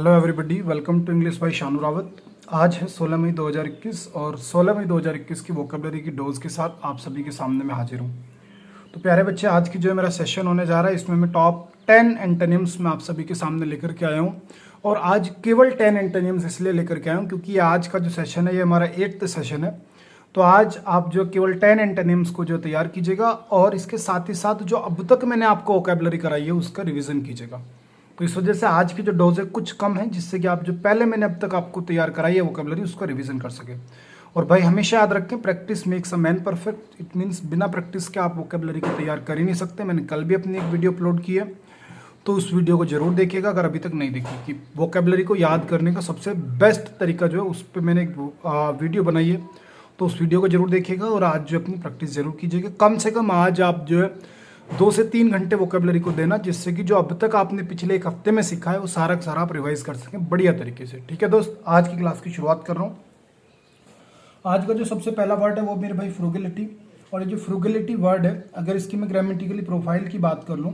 Hello everybody, welcome to English by Shanu Rawat. आज है 16 मई 2021 और 16 मई 2021 की वोकेबलरी की डोज के साथ आप सभी के सामने मैं हाजिर हूँ। तो प्यारे बच्चे, आज की जो मेरा सेशन होने जा रहा है इसमें मैं टॉप 10 एंटोनिम्स में आप सभी के सामने लेकर के आया हूँ। और आज केवल 10 एंटोनिम्स इसलिए लेकर के आया हूँ क्योंकि आज का जो सेशन है ये हमारा 8th सेशन है। तो आज आप जो केवल 10 एंटोनिम्स को जो तैयार कीजिएगा और इसके साथ ही साथ जो अब तक मैंने आपको वोकेबलरी कराई है उसका रिवीजन कीजिएगा। तो इस वजह से आज की जो डोज है कुछ कम है, जिससे कि आप जो पहले मैंने अब तक आपको तैयार कराई है वोकेबलरी उसका रिवीजन कर सके। और भाई हमेशा याद रखें, practice makes a man perfect. It means बिना प्रैक्टिस के आप वोकेबलरी को तैयार कर ही नहीं सकते। मैंने कल भी अपनी एक वीडियो अपलोड की है, तो उस वीडियो को जरूर देखिएगा अगर अभी तक नहीं देखी, कि वोकेबलरी को याद करने का सबसे बेस्ट तरीका जो है उस पर मैंने एक वीडियो बनाई है। तो उस वीडियो को जरूर देखिएगा और आज जो अपनी प्रैक्टिस जरूर कीजिएगा। कम से कम आज आप जो है 2 से 3 घंटे वोकेबलरी को देना, जिससे कि जो अब तक आपने पिछले एक हफ्ते में सीखा है वो सारा का सारा आप रिवाइज कर सकें बढ़िया तरीके से। ठीक है दोस्त, आज की क्लास की शुरुआत कर रहा हूँ। आज का जो सबसे पहला वर्ड है वो मेरे भाई फ्रूगलिटी। और ये जो फ्रूगलिटी वर्ड है, अगर इसकी मैं ग्रामेटिकली प्रोफाइल की बात कर लूँ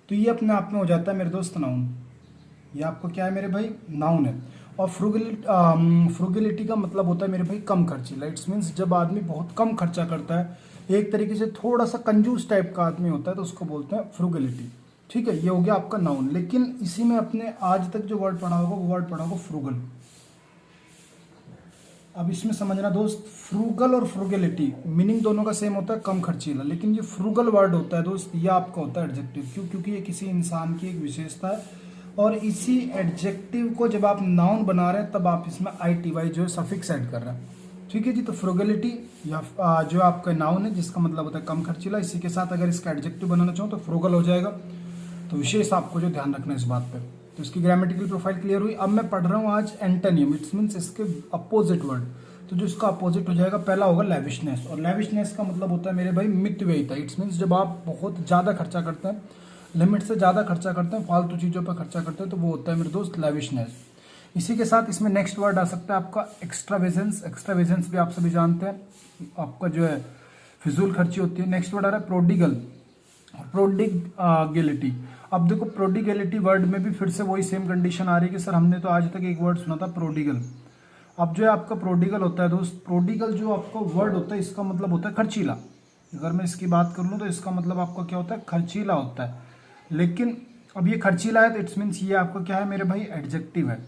तो ये अपने आप में हो जाता है मेरे दोस्त नाउन। ये आपको क्या है मेरे भाई, नाउन है। और फ्रूगलिटी का मतलब होता है मेरे भाई कम खर्चीला। इट्स मीन्स जब आदमी बहुत कम खर्चा करता है, एक तरीके से थोड़ा सा कंजूस टाइप का आदमी होता है, तो उसको बोलते हैं फ्रूगलिटी। ठीक है, ये हो गया आपका नाउन। लेकिन इसी में अपने आज तक जो वर्ड पढ़ा होगा वो वर्ड पढ़ा होगा फ्रूगल। अब इसमें समझना दोस्त, फ्रूगल और फ्रूगलिटी मीनिंग दोनों का सेम होता है, कम खर्चीला। लेकिन ये फ्रूगल वर्ड होता है दोस्त, ये आपका होता है एडजेक्टिव। क्यों? क्योंकि ये किसी इंसान की एक विशेषता है। और इसी एडजेक्टिव को जब आप नाउन बना रहे हैं तब आप इसमें ITY जो है सफिक्स ऐड कर रहे हैं। ठीक है जी। तो फ्रूगलिटी या जो आपका नाउन है जिसका मतलब होता है कम खर्चीला, इसी के साथ अगर इसका एडजेक्टिव बनाना चाहो तो फ्रूगल हो जाएगा। तो विशेष आपको जो ध्यान रखना है इस बात पे। तो इसकी ग्रामेटिकल प्रोफाइल क्लियर हुई। अब मैं पढ़ रहा हूँ आज एंटोनिम। इट्स मीन्स इसके अपोजिट वर्ड। तो जो इसका अपोजिट हो जाएगा, पहला होगा लेविशनेस। और लेविशनेस का मतलब होता है मेरे भाई मितव्ययिता। इट्स मीन्स जब आप बहुत ज़्यादा खर्चा करते हैं, लिमिट से ज़्यादा खर्चा करते हैं, फालतू चीज़ों पर खर्चा करते हैं, तो वो होता है मेरे दोस्त लेविशनेस। इसी के साथ इसमें नेक्स्ट वर्ड आ सकता है आपका एक्स्ट्रावेजेंस। एक्स्ट्रावेजेंस भी आप सभी जानते हैं, आपका जो है फिजूल खर्ची होती है। नेक्स्ट वर्ड आ रहा है प्रोडिगल, प्रोडिगेलिटी। अब देखो, प्रोडिगेलिटी वर्ड में भी फिर से वही सेम कंडीशन आ रही है कि सर हमने तो आज तक एक वर्ड सुना था प्रोडिगल। अब जो है आपका प्रोडिगल होता है दोस्त, प्रोडिगल जो आपका वर्ड होता है इसका मतलब होता है खर्चीला। अगर मैं इसकी बात कर लूँ तो इसका मतलब आपका क्या होता है, खर्चीला होता है। लेकिन अब ये खर्चीला है तो इट्स मीन्स ये आपका क्या है मेरे भाई, एडजेक्टिव है।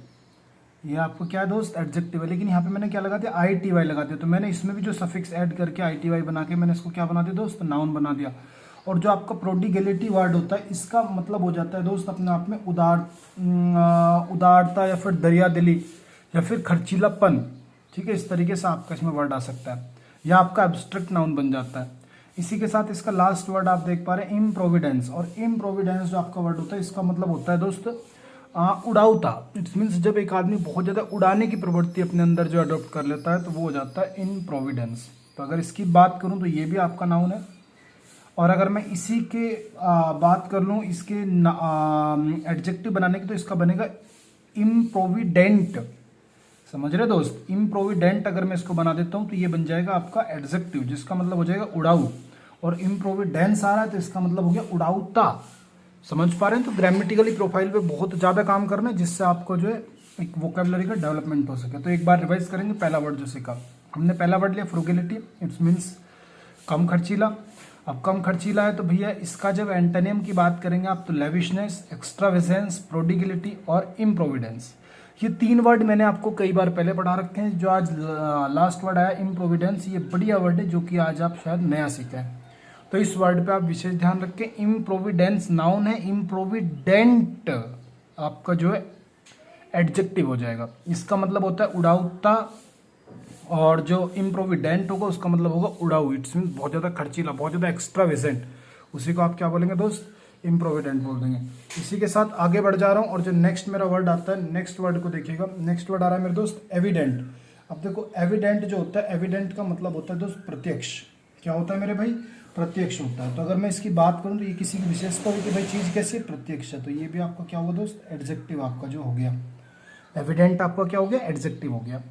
ये आपको क्या है दोस्त, एडजेक्टिव है। लेकिन यहाँ पे मैंने क्या लगा दिया, ITY लगा दिया। तो मैंने इसमें भी जो सफिक्स ऐड करके ITY बना के मैंने इसको क्या बना दिया दोस्त, नाउन बना दिया। और जो आपका प्रोडिगेलिटी वर्ड होता है इसका मतलब हो जाता है दोस्त अपने आप में उदारता या फिर दरिया दिली या फिर खर्चीलापन। ठीक है, इस तरीके से आपका इसमें वर्ड आ सकता है, या आपका एब्स्ट्रैक्ट नाउन बन जाता है। इसी के साथ इसका लास्ट वर्ड आप देख पा रहे हैं इम्प्रोविडेंस। और इम्प्रोविडेंस जो आपका वर्ड होता है इसका मतलब होता है दोस्त उड़ाऊता। इट्स मीन्स जब एक आदमी बहुत ज़्यादा उड़ाने की प्रवृत्ति अपने अंदर जो अडॉप्ट कर लेता है तो वो हो जाता है इम्प्रोविडेंस। तो अगर इसकी बात करूँ तो ये भी आपका नाउन है। और अगर मैं इसी के बात कर लूँ इसके एडजेक्टिव बनाने की, तो इसका बनेगा इम्प्रोविडेंट। समझ रहे दोस्त, इम्प्रोविडेंट अगर मैं इसको बना देता हूँ तो ये बन जाएगा आपका एडजेक्टिव, जिसका मतलब हो जाएगा उड़ाऊ। और इम्प्रोविडेंस आ रहा है तो इसका मतलब हो गया उड़ाऊता। समझ पा रहे हैं? तो ग्रामेटिकली प्रोफाइल पे बहुत ज़्यादा काम करना है, जिससे आपको जो है एक वोकेबलरी का डेवलपमेंट हो सके। तो एक बार रिवाइज करेंगे। पहला वर्ड जो सीखा हमने, पहला वर्ड लिया फ्रूगलिटी। इट्स मीन्स कम खर्चीला। अब कम खर्चीला है तो भैया इसका जब एंटोनिम की बात करेंगे आप तो लेविशनेस, एक्स्ट्रावेजेंस, प्रोडिगलिटी और इम्प्रोविडेंस। ये 3 वर्ड मैंने आपको कई बार पहले पढ़ा रखे हैं। जो आज लास्ट वर्ड आया इम्प्रोविडेंस, ये बढ़िया वर्ड है जो कि आज आप शायद नया सीखे हैं। तो इस वर्ड पे आप विशेष ध्यान रखें। इम्प्रोविडेंस नाउन है, इम्प्रोविडेंट आपका जो है एडजेक्टिव हो जाएगा। इसका मतलब होता है उड़ाऊता। और जो इम्प्रोविडेंट होगा उसका मतलब होगा उड़ाऊ। इट्स मीन्स बहुत ज़्यादा खर्चीला, बहुत ज़्यादा एक्स्ट्रावेजेंट। उसी को आप क्या बोलेंगे दोस्त, इम्प्रोविडेंट बोल देंगे। इसी के साथ आगे बढ़ जा रहा हूँ और जो नेक्स्ट मेरा वर्ड आता है, नेक्स्ट वर्ड को देखिएगा। नेक्स्ट वर्ड आ रहा है मेरे दोस्त एविडेंट। अब देखो, एविडेंट जो होता है, एविडेंट का मतलब होता है दोस्त प्रत्यक्ष। क्या होता है मेरे भाई, प्रत्यक्ष होता है। तो अगर मैं इसकी बात करूँ तो ये किसी की विशेषता हुई कि भाई चीज़ कैसी है, प्रत्यक्ष है। तो ये भी आपका क्या हुआ दोस्त, एडजेक्टिव आपका जो हो गया। एविडेंट आपका क्या हो गया, एडजेक्टिव हो गया।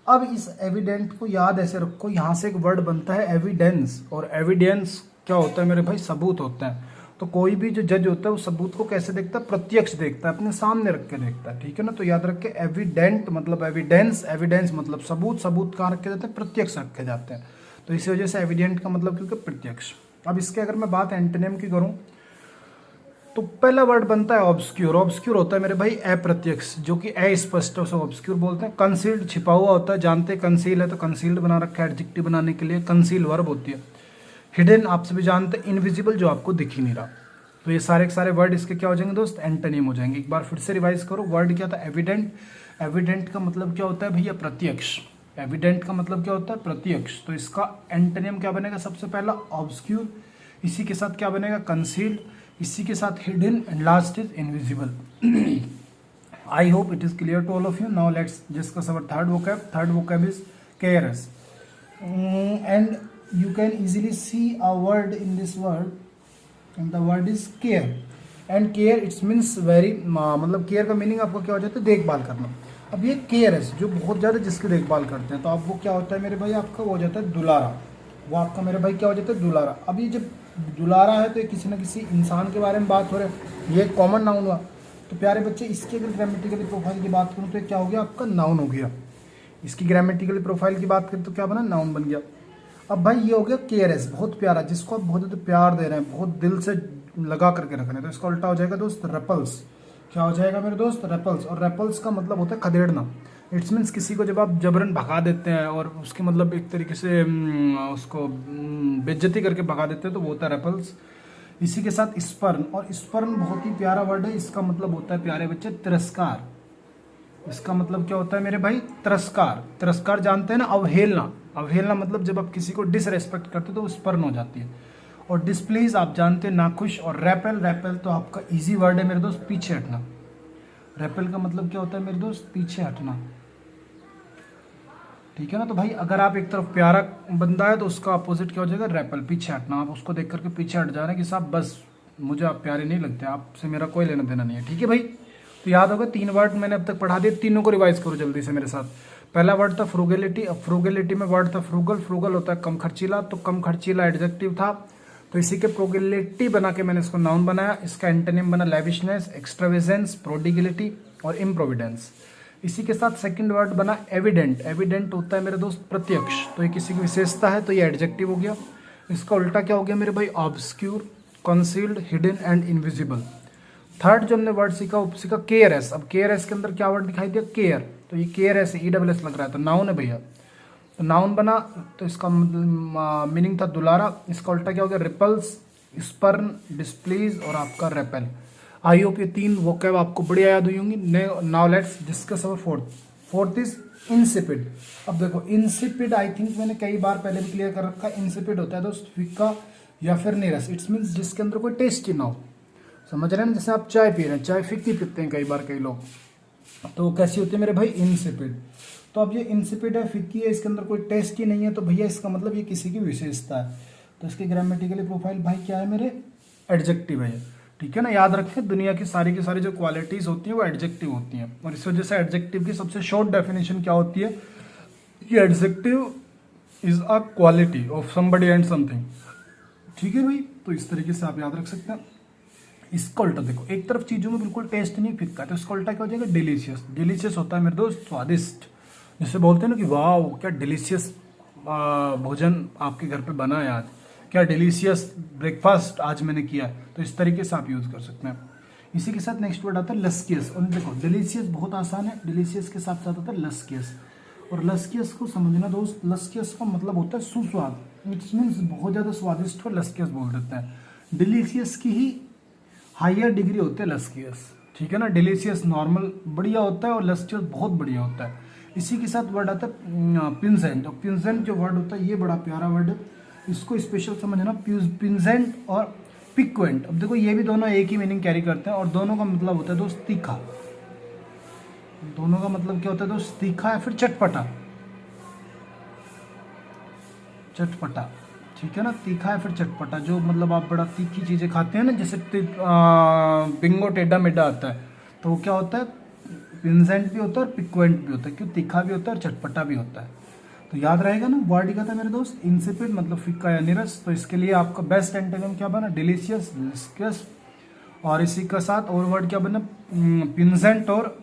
अब इस एविडेंट को याद ऐसे रखो, यहाँ से एक वर्ड बनता है एविडेंस। और एविडेंस क्या होता है मेरे भाई, सबूत होता है। तो कोई भी जो जज होता है वो सबूत को कैसे देखता है, प्रत्यक्ष देखता है, अपने सामने रख के देखता है, ठीक है ना। तो याद रख के एविडेंट मतलब एविडेंस, एविडेंस मतलब सबूत, सबूत कहाँ रखे जाते हैं, प्रत्यक्ष रखे जाते हैं। तो इसी वजह से एविडेंट का मतलब क्योंकि प्रत्यक्ष। अब इसके अगर मैं बात एंटोनिम की करूँ तो पहला वर्ड बनता है ऑब्सक्यूर। ऑब्सक्यूर होता है मेरे भाई अप्रत्यक्ष, जो कि अस्पष्ट, उसे ऑब्सक्यूर बोलते हैं। कंसील्ड छिपा हुआ होता है, जानते हैं कंसील है तो कंसील्ड बना रखा है एडजेक्टिव बनाने के लिए, कंसील वर्ब होती है। हिडन आप सभी जानते हैं इनविजिबल, जो आपको दिख ही नहीं रहा। तो ये सारे के सारे वर्ड इसके क्या हो जाएंगे दोस्त, एंटोनिम हो जाएंगे। एक बार फिर से रिवाइज करो, वर्ड क्या था एविडेंट। एविडेंट का मतलब क्या होता है भैया, प्रत्यक्ष। एविडेंट का मतलब क्या होता है, प्रत्यक्ष। तो इसका एंटोनिम क्या बनेगा, सबसे पहला ऑब्सक्यूर, इसी के साथ क्या बनेगा, कंसील्ड, इसी के साथ hidden, and last is invisible. I hope it is clear to all of you. Now let's discuss our third vocab. Third vocab is careless. And you can easily see a word in this word, and the word is care. And care it means very मतलब care का meaning आपको क्या हो जाता है, देखभाल करना। अब ये केयर है जो बहुत ज़्यादा जिसकी देखभाल करते हैं, तो आप वो क्या होता है मेरे भाई, आपका वो हो जाता है दुलारा। वो आपका मेरे भाई क्या हो जाता है, दुलारा। अब ये जब दुलारा है तो ये किसी न किसी इंसान के बारे में बात हो रही है, ये कॉमन नाउन हुआ। तो प्यारे बच्चे इसकी अगर ग्रामेटिकली प्रोफाइल की बात करूँ तो क्या हो गया, आपका नाउन हो गया। इसकी ग्रामेटिकली प्रोफाइल की बात करें तो क्या बना, नाउन बन गया। अब भाई ये हो गया केयरलेस, बहुत प्यारा, जिसको आप बहुत ज़्यादा प्यार दे रहे हैं, बहुत दिल से लगा करके रख रहे हैं। तो इसका उल्टा हो जाएगा दोस्त रेपल्स। क्या हो जाएगा मेरे दोस्त, रेपल्स। और रेपल्स का मतलब होता है खदेड़ना। इट्स मीन्स किसी को जब आप जबरन भगा देते हैं और उसकी मतलब एक तरीके से उसको बेइज्जती करके भगा देते हैं, तो वो होता है रेपल्स। इसी के साथ स्पर्न, और स्पर्न बहुत ही प्यारा वर्ड है। इसका मतलब होता है प्यारे बच्चे तिरस्कार। इसका मतलब क्या होता है मेरे भाई, तिरस्कार। तिरस्कार जानते हैं ना, अवहेलना। अवहेलना मतलब जब आप किसी को डिसरेस्पेक्ट करते हो तो वो स्पर्न हो जाती है। और डिस्प्लीज आप जानते हैं नाखुश। और रैपल, रैपल तो आपका इजी वर्ड है मेरे दोस्त, पीछे हटना। रैपल का मतलब क्या होता है मेरे दोस्त, पीछे हटना, ठीक है ना। तो भाई अगर आप एक तरफ प्यारा बंदा है तो उसका अपोजिट क्या हो जाएगा, रैपल, पीछे हटना। आप उसको देख करके पीछे हट जा रहे हैं कि साहब बस मुझे आप प्यारे नहीं लगते, आपसे मेरा कोई लेना देना नहीं है, ठीक है भाई। तो याद होगा 3 वर्ड मैंने अब तक पढ़ा दिए, तीनों को रिवाइज करो जल्दी से मेरे साथ। पहला वर्ड था फ्रूगेलिटी। अब फ्रूगेलिटी में वर्ड था फ्रूगल। फ्रूगल होता है कम खर्चीला, तो कम खर्चीला एडजेक्टिव था, तो इसी के फ्रूगेलिटी बना के मैंने इसको नाउन बनाया। इसका एंटोनिम बना लेविशनेस, एक्स्ट्रावेजेंस, प्रोडिगिलिटी और इम्प्रोविडेंस। इसी के साथ सेकंड वर्ड बना एविडेंट। एविडेंट होता है मेरे दोस्त प्रत्यक्ष, तो ये किसी की विशेषता है, तो ये एडजेक्टिव हो गया। इसका उल्टा क्या हो गया मेरे भाई, obscure, concealed, hidden and invisible. Third जो हमने वर्ड सीखा वो सीखा केयरलेस। अब केयरलेस के अंदर क्या वर्ड दिखाई दिया, केयर, तो ये केयरलेस ESS लग रहा है, तो नाउन है भैया। तो नाउन बना, तो इसका मीनिंग था दुलारा। इसका उल्टा क्या हो गया, रिपल्स, स्पर्न, डिस्प्लीज और आपका रेपेल। आई होप ये 3 वोकैब आपको बढ़िया याद हुई होंगी। Now let's discuss our fourth. Fourth is insipid. अब देखो इंसिपिड आई थिंक मैंने कई बार पहले भी क्लियर कर रखा है। इंसिपिड होता है दोस्त फीका या फिर नीरस। इट्स मीन्स जिसके अंदर कोई टेस्ट ही ना हो, समझ रहे हैं ना। जैसे आप चाय पी रहे हैं, चाय फीकी पीते हैं कई बार कई लोग, तो कैसी होती है मेरे भाई, इंसिपिड। तो अब ये इंसिपिड है, फीकी है, इसके अंदर कोई टेस्ट ही नहीं है, तो भैया इसका मतलब ये किसी की विशेषता है। तो इसकी ग्रामेटिकली प्रोफाइल भाई क्या है मेरे, एडजेक्टिव है, ठीक है ना। याद रखें दुनिया की सारी जो क्वालिटीज होती हैं वो एडजेक्टिव होती हैं। और इस वजह से एडजेक्टिव की सबसे शॉर्ट डेफिनेशन क्या होती है, कि adjective is a quality of somebody and something, ठीक है भाई। तो इस तरीके से आप याद रख सकते हैं। इसका उल्टा देखो, एक तरफ चीजों में बिल्कुल टेस्ट नहीं फिक्का, तो इसका उल्टा क्या हो जाएगा, डिलीशियस। डिलीशियस होता है मेरे दोस्त स्वादिष्ट, जिससे बोलते हैं ना कि वाह क्या डिलीशियस भोजन आपके घर पे बना है आज, क्या डिलीशियस ब्रेकफास्ट आज मैंने किया। तो इस तरीके से आप यूज कर सकते हैं। इसी के साथ नेक्स्ट वर्ड आता है लस्कियस। और देखो डिलीशियस बहुत आसान है, डिलीशियस के साथ साथ आता है लस्कियस। और लस्कियस को समझना दोस्त, लस्कियस का मतलब होता है सुस्वाद, इट्स मीन्स बहुत ज़्यादा स्वादिष्ट को लस्कियस बोल देते हैं। डिलीशियस की ही हायर डिग्री होते हैं लस्कियस, ठीक है ना। डिलीशियस नॉर्मल बढ़िया होता है और लस्कियस बहुत बढ़िया होता है। इसी के साथ वर्ड आता है पिंजेंट। और पिंजेंट जो वर्ड होता है ये बड़ा प्यारा वर्ड है, इसको स्पेशल समझना, पिंजेंट और पिक्वेंट। अब देखो ये भी दोनों एक ही मीनिंग कैरी करते हैं और दोनों का मतलब होता है दोस्त तीखा। दोनों का मतलब क्या होता है दोस्त, तीखा या फिर चटपटा। चटपटा, ठीक है ना, तीखा है फिर चटपटा। जो मतलब आप बड़ा तीखी चीजें खाते हैं ना, जैसे बिंगो टेढ़ा मेढ़ा आता है, तो वो क्या होता है, पिंजेंट भी होता है और पिक्वेंट भी होता है। क्यों, तीखा भी होता है और चटपटा भी होता है। तो याद रहेगा ना, वर्ड क्या था मेरे दोस्त, इंसिपिड मतलब फीका या नीरस। तो इसके लिए आपका बेस्ट एंटोनिम क्या बना, डिलीशियस, डिस्कस। और इसी का साथ और वर्ड क्या बना, पिंजेंट और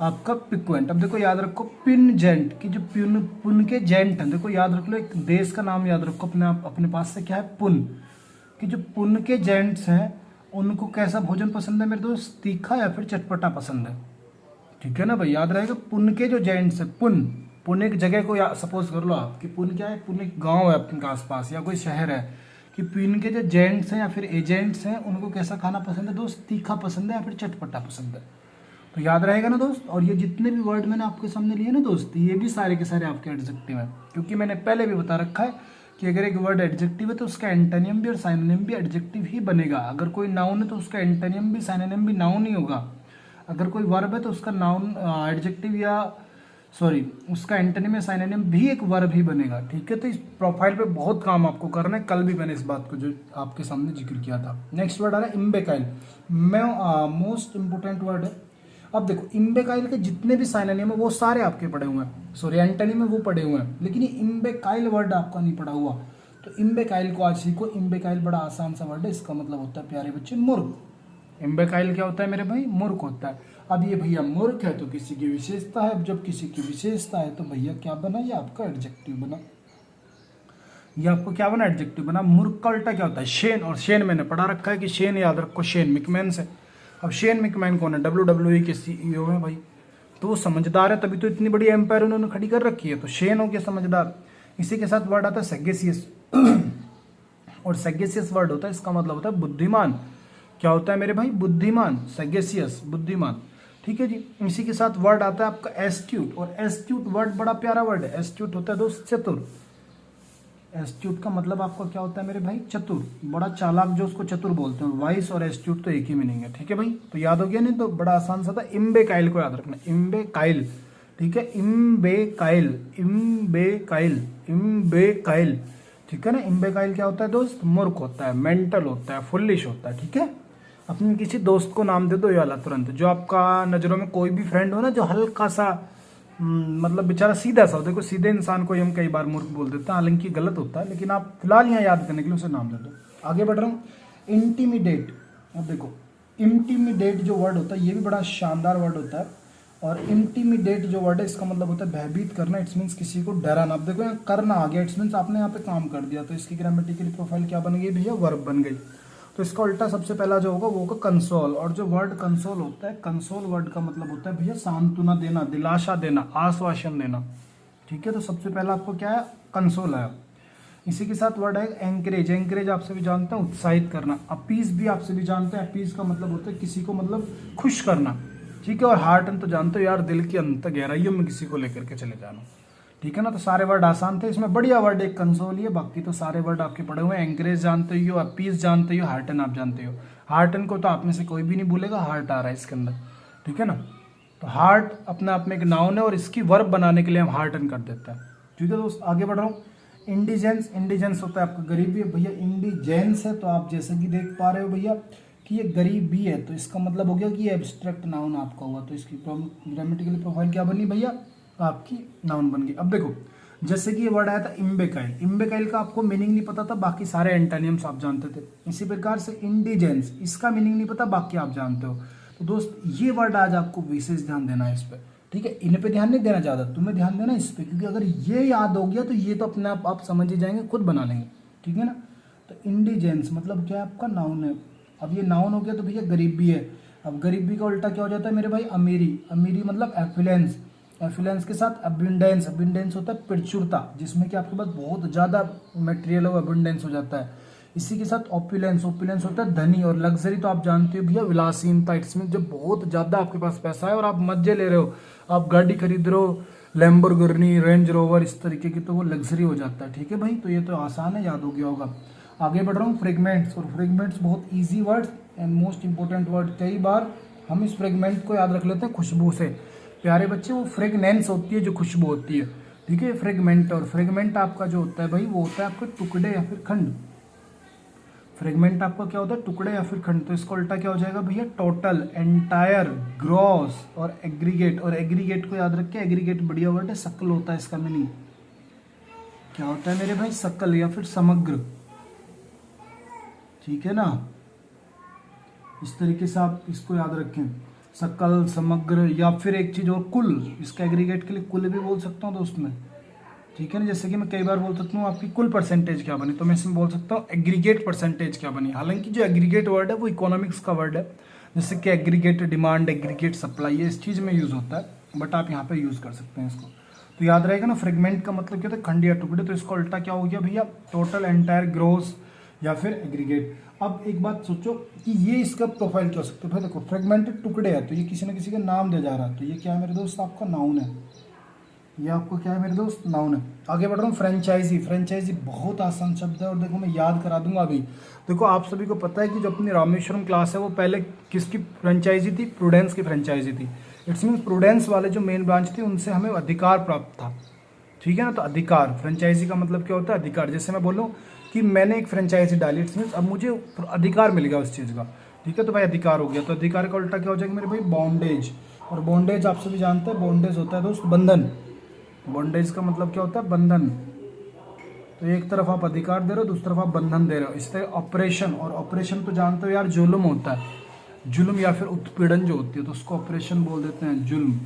आपका पिक्वेंट। अब देखो याद रखो, पिनजेंट की जो पुन के जेंट है, देखो याद रख लो, एक देश का नाम याद रखो अपने पास से, क्या है, पुन कि जो पुन के जेंट्स हैं उनको कैसा भोजन पसंद है मेरे दोस्त, तीखा या फिर चटपटा पसंद है। ठीक है ना भाई, याद रहेगा, पुन के जो जेंट्स है, पुन एक जगह को सपोज कर लो आप कि पुन क्या है, पुन एक गांव है अपने आसपास या कोई शहर है, कि पुन के जो जेंट्स हैं या फिर एजेंट्स हैं उनको कैसा खाना पसंद है दोस्त, तीखा पसंद है या फिर चटपटा पसंद है। तो याद रहेगा ना दोस्त। और ये जितने भी वर्ड मैंने आपके सामने लिए ना दोस्त, ये भी सारे के सारे आपके एडजेक्टिव हैं, क्योंकि मैंने पहले भी बता रखा है कि अगर एक वर्ड एडजेक्टिव है तो उसका एंटोनिम भी और साइनोनिम भी एडजेक्टिव ही बनेगा। अगर कोई नाउन है तो उसका एंटोनिम भी साइनोनिम भी नाउन ही होगा। अगर कोई वर्ब है तो उसका नाउन एडजेक्टिव या सॉरी उसका एंटोनिम या साइनोनिम भी एक वर्ब ही बनेगा। ठीक है, तो इस प्रोफाइल पे बहुत काम आपको करना है। कल भी मैंने इस बात को जो आपके सामने जिक्र किया था। नेक्स्ट वर्ड आ रहा है इम्बेकाइल, मोस्ट इंपोर्टेंट वर्ड है। अब देखो, इम्बेकाइल के जितने भी साइनोनिम है वो सारे आपके पढ़े हुए हैं, सॉरी एंटोनिम है वो पढ़े हुए हैं, लेकिन ये इम्बेकाइल वर्ड आपका नहीं पढ़ा हुआ। तो इम्बेकाइल को आज सीखो। इम्बेकाइल बड़ा आसान सा वर्ड है, इसका मतलब होता है प्यारे बच्चे मूर्ख। इम्बेकाइल क्या होता है मेरे भाई, मूर्ख होता है। अब ये भैया मूर्ख है तो किसी की विशेषता है, अब जब किसी की विशेषता है तो भैया क्या बना, ये आपका एडजेक्टिव बना। ये आपको क्या बना, एडजेक्टिव बना। मूर्ख का उल्टा क्या होता है, शेन। और शेन मैंने पढ़ा रखा है कि शेन याद रखो, शेन मिकमैन से। अब शेन मिकमैन कौन है, WWE के CEO है भाई, तो वो समझदार है, तभी तो इतनी बड़ी एम्पायर उन्होंने खड़ी कर रखी है। तो शेन हो गया समझदार। इसी के साथ वर्ड आता है सेगेसियस, और सेगेसियस वर्ड होता है, इसका मतलब होता है बुद्धिमान। क्या होता है मेरे भाई, बुद्धिमान, सेगेसियस बुद्धिमान। ठीक है जी। इसी के साथ वर्ड आता है आपका एस्ट्यूट, और एस्ट्यूट वर्ड बड़ा प्यारा वर्ड है। एस्ट्यूट होता है दोस्त चतुर। एस्ट्यूट का मतलब आपका क्या होता है मेरे भाई, चतुर, बड़ा चालाक, जो उसको चतुर बोलते हैं। वाइस और एस्ट्यूट तो एक ही मीनिंग है। ठीक है भाई, तो याद हो गया नहीं, तो बड़ा आसान सा था। इम्बेकाइल को याद रखना, इम्बेकाइल। ठीक है, इम्बेकाइल, इम्बेकाइल, इम्बेकाइल। ठीक है ना। इम्बेकाइल क्या होता है दोस्त, मूर्ख होता है, मेंटल होता है, फुलिश होता है। ठीक है, अपने किसी दोस्त को नाम दे दो ये वाला तुरंत, जो आपका नज़रों में कोई भी फ्रेंड हो ना, जो हल्का सा मतलब बेचारा सीधा सा हो। देखो, सीधे इंसान को हम कई बार मूर्ख बोल देते हैं, हालांकि गलत होता है, लेकिन आप फिलहाल यहाँ याद करने के लिए उसे नाम दे दो। आगे बढ़ रहा हूँ, इंटीमिडेट। अब देखो, इंटीमिडेट जो वर्ड होता है ये भी बड़ा शानदार वर्ड होता है। और इंटीमिडेट जो वर्ड है इसका मतलब होता है भयभीत करना। इट्स मीन्स किसी को डराना। अब देखो यहाँ करना आ गया, इट्स मीन्स आपने यहाँ पे काम कर दिया, तो इसकी ग्रामेटिकल प्रोफाइल क्या बन गई भैया, वर्ब बन गई। तो इसका उल्टा सबसे पहला जो होगा वो होगा कंसोल। और जो वर्ड कंसोल होता है, कंसोल वर्ड का मतलब होता है भैया सांत्वना देना, दिलासा देना, आश्वासन देना। ठीक है, तो सबसे पहला आपको क्या है, कंसोल है। इसी के साथ वर्ड है एंकरेज। एंकरेज आप सभी जानते हैं, उत्साहित करना। अपीज भी आप सभी जानते हैं, अपीज का मतलब होता है किसी को मतलब खुश करना। ठीक है, और हार्टन तो जानते हो यार, दिल की अंत गहराइयों में किसी को लेकर के चले जाना। ठीक है ना। तो सारे वर्ड आसान थे, इसमें बढ़िया वर्ड एक कंसोल ही है, बाकी तो सारे वर्ड आपके पढ़े हुए हैं। एंकरेज जानते हो, अपीज जानते हो, हार्टन आप जानते हो। हार्टन को तो आप में से कोई भी नहीं भूलेगा, हार्ट आ रहा है इसके अंदर। ठीक है ना। तो हार्ट अपने आप में एक नाउन है, और इसकी वर्ब बनाने के लिए हम हार्टन कर देते हैं। ठीक है दोस्त, आगे बढ़ रहा हूँ। इंडिजेंस, इंडिजेंस होता है आपका गरीबी। भैया इंडिजेंस है तो आप जैसे कि देख पा रहे हो भैया कि ये गरीबी है, तो इसका मतलब हो गया कि ये एब्स्ट्रैक्ट नाउन आपका हुआ, तो इसकी ग्रामेटिकल प्रोफाइल क्या बनी भैया, आपकी नाउन बन गई। अब देखो, जैसे कि ये वर्ड आया था इम्बेकाइल। इम्बेकाइल का आपको मीनिंग नहीं पता था, बाकी सारे एंटोनिम्स आप जानते थे। इसी प्रकार से इंडिजेंस, इसका मीनिंग नहीं पता, बाकी आप जानते हो। तो दोस्त ये वर्ड आज आपको विशेष ध्यान देना है इस पर। ठीक है, इन पे ध्यान नहीं देना ज़्यादा, तुम्हें ध्यान देना इस पे, क्योंकि अगर ये याद हो गया तो ये तो अपने आप समझ ही जाएंगे, खुद बना लेंगे। ठीक है ना। तो इंडिजेंस मतलब क्या है, आपका नाउन है। अब ये नाउन हो गया तो भैया गरीबी है। अब गरीबी का उल्टा क्या हो जाता है मेरे भाई, अमीरी। अमीरी मतलब एफिलेंस। एफिलेंस के साथ अबिंडेंस। अबिंडेंस होता है प्रचुरता, जिसमें कि आपके पास बहुत ज़्यादा मटेरियल हो, अबिंडेंस हो जाता है। इसी के साथ ओपुलेंस। ओपुलेंस होता है धनी, और लग्जरी तो आप जानते हो भैया, विलासीनता। इसमें जब बहुत ज़्यादा आपके पास पैसा है और आप मजे ले रहे हो, आप गाड़ी खरीद रहे हो, लैम्बोर्गिनी, रेंज रोवर, इस तरीके की, तो वो लग्जरी हो जाता है। ठीक है भाई, तो ये तो आसान है, याद हो गया होगा। आगे बढ़ रहा हूँ, फ्रेगमेंट्स। और फ्रेगमेंट्स बहुत easy word and most important word. कई बार हम इस फ्रेगमेंट को याद रख लेते हैं खुशबू से। प्यारे बच्चे, वो फ्रेगनेंस होती है जो खुशबू होती है। ठीक है, फ्रेगमेंट। और फ्रेगमेंट आपका जो होता है भाई, वो होता है आपके टुकड़े या फिर खंड। फ्रेगमेंट आपका क्या होता है, टुकड़े या फिर खंड। तो इसका उल्टा क्या हो जाएगा भैया, टोटल, एंटायर, ग्रॉस और एग्रीगेट। और एग्रीगेट को याद रखिए, एग्रीगेट बढ़िया वर्ड है, शक्ल होता है इसका मीनिंग। क्या होता है मेरे भाई, सकल या फिर समग्र, ठीक है ना। इस तरीके से आप इसको याद रखें, सकल, समग्र, या फिर एक चीज और कुल, इसका एग्रीगेट के लिए कुल भी बोल सकता हूँ दोस्त मैं, ठीक है ना। जैसे कि मैं कई बार बोल सकता हूँ आपकी कुल परसेंटेज क्या बनी, तो मैं इसमें बोल सकता हूँ एग्रीगेट परसेंटेज क्या बनी। हालांकि जो एग्रीगेट वर्ड है वो इकोनॉमिक्स का वर्ड है, जैसे कि एग्रीगेट डिमांड, एग्रीगेट सप्लाई, ये इस चीज़ में यूज़ होता है, बट आप यहाँ पे यूज़ कर सकते हैं इसको। तो याद रहेगा ना, फ्रेगमेंट का मतलब क्या होता है, खंड या टुकड़े, तो इसका उल्टा क्या हो गया भैया, टोटल, एंटायर, ग्रोस या फिर एग्रीगेट। अब एक बात सोचो कि ये इसका प्रोफाइल क्या हो सकता है भाई, देखो फ्रेगमेंटेड टुकड़े है तो ये किसी न किसी का नाम दिया जा रहा है, तो ये क्या है मेरे दोस्त, आपका नाउन है, ये आपको क्या है मेरे दोस्त, नाउन है। आगे बढ़ रहा हूँ, फ्रेंचाइजी। फ्रेंचाइजी बहुत आसान शब्द है, और देखो मैं याद करा दूंगा अभी। देखो आप सभी को पता है कि जो अपनी रामेश्वरम क्लास है वो पहले किसकी फ्रेंचाइजी थी, प्रूडेंस की फ्रेंचाइजी थी। इट्स मीन प्रूडेंस वाले जो मेन ब्रांच थी उनसे हमें अधिकार प्राप्त था, ठीक है ना। तो अधिकार, फ्रेंचाइजी का मतलब क्या होता है, अधिकार। जैसे मैं बोलूँ कि मैंने एक फ्रेंचाइजी डाली, इट्स मीन अब मुझे अधिकार मिल गया उस चीज़ का, ठीक है। तो भाई अधिकार हो गया, तो अधिकार का उल्टा क्या हो जाएगा मेरे भाई, बॉन्डेज। और बॉन्डेज आप सभी जानते हैं, बॉन्डेज होता है दोस्त बंधन। बॉन्डेज का मतलब क्या होता है, बंधन। तो एक तरफ आप अधिकार दे रहे हो, दूसरी तरफ आप बंधन दे रहे हो, इस तरह ऑपरेशन। और ऑपरेशन तो जानते हो यार, जुल्म होता है, जुल्म या फिर उत्पीड़न जो होती है, तो उसको ऑपरेशन बोल देते हैं, जुल्म।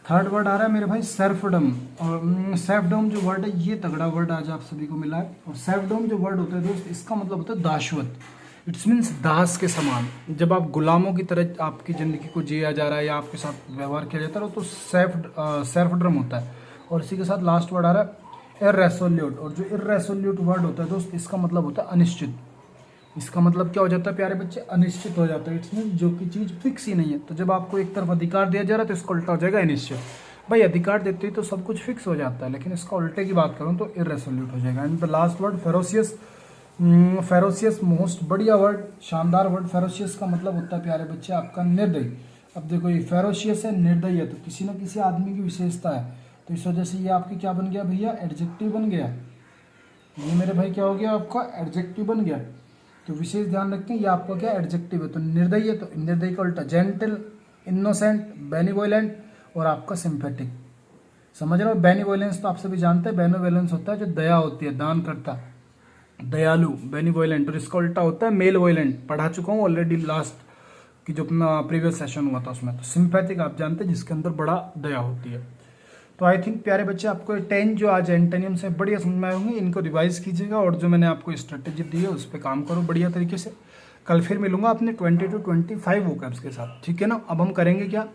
थर्ड वर्ड आ रहा है मेरे भाई, सर्फडम। और सर्फडम जो वर्ड है ये तगड़ा वर्ड आज आप सभी को मिला है। और सर्फडम जो वर्ड होता है दोस्त, इसका मतलब होता है दासवत। इट्स मीन्स दास के समान, जब आप गुलामों की तरह आपकी ज़िंदगी को जिया जा रहा है या आपके साथ व्यवहार किया जाता है, तो सर्फडम होता है। और इसी के साथ लास्ट वर्ड आ रहा है इर्रेसोल्यूट। और जो इर्रेसोल्यूट वर्ड होता है दोस्त, इसका मतलब होता है अनिश्चित। इसका मतलब क्या हो जाता है प्यारे बच्चे, अनिश्चित हो जाता है। इट्स मीन जो कि चीज़ फिक्स ही नहीं है। तो जब आपको एक तरफ अधिकार दिया जा रहा है तो इसका उल्टा हो जाएगा अनिश्चित। भाई अधिकार देते ही तो सब कुछ फिक्स हो जाता है, लेकिन इसका उल्टे की बात करूँ तो इर्रेसोल्यूट हो जाएगा। And the last word ferocious. Ferocious most बढ़िया वर्ड, शानदार वर्ड। फेरोसियस का मतलब होता है प्यारे बच्चे आपका निर्दयी। अब देखो ये फेरोशियस है, निर्दयी है, तो किसी न किसी आदमी की विशेषता है, तो इस वजह से ये आपकी क्या बन गया भैया, एडजेक्टिव बन गया। ये मेरे भाई क्या हो गया, आपका एडजेक्टिव बन गया। तो विशेष ध्यान रखें, ये आपका क्या एडजेक्टिव है। तो निर्दयी है, तो निर्दयी का उल्टा जेंटल, इनोसेंट, बेनिवोलेंट और आपका सिंपैथिक। समझ रहे हो, बेनिवोलेंस तो आप सभी जानते हैं, बेनिवोलेंस होता है जो दया होती है, दान करता, दयालु, बेनिवोलेंट। और इसका उल्टा होता है मेल वोलेंट, पढ़ा चुका हूँ ऑलरेडी लास्ट की जो अपना प्रीवियस सेशन हुआ था उसमें। तो सिंपैथिक आप जानते हैं जिसके अंदर बड़ा दया होती है। तो आई थिंक प्यारे बच्चे आपको 10 जो आज एंटोनियम से बढ़िया समझ में आए होंगे, इनको रिवाइज कीजिएगा और जो मैंने आपको स्ट्रेटेजी दी है उस पर काम करो बढ़िया तरीके से। कल फिर मिलूंगा अपने 20 to 25 वोकैब्स के साथ, ठीक है ना। अब हम करेंगे क्या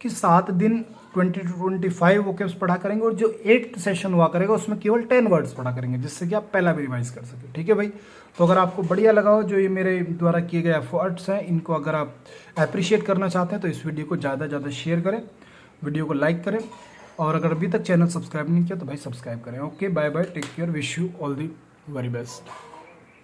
कि 7 दिन 20 to 25 वोकैब्स पढ़ा करेंगे, और जो 8th सेशन हुआ करेगा उसमें केवल 10 वर्ड्स पढ़ा करेंगे, जिससे कि आप पहला भी रिवाइज कर सके, ठीक है भाई। तो अगर आपको बढ़िया लगा हो जो ये मेरे द्वारा किए गए एफर्ट्स हैं, इनको अगर आप अप्रिशिएट करना चाहते हैं तो इस वीडियो को ज़्यादा से ज़्यादा शेयर करें, वीडियो को लाइक करें, और अगर अभी तक चैनल सब्सक्राइब नहीं किया तो भाई सब्सक्राइब करें। Okay, bye bye, take care, wish you all the very best.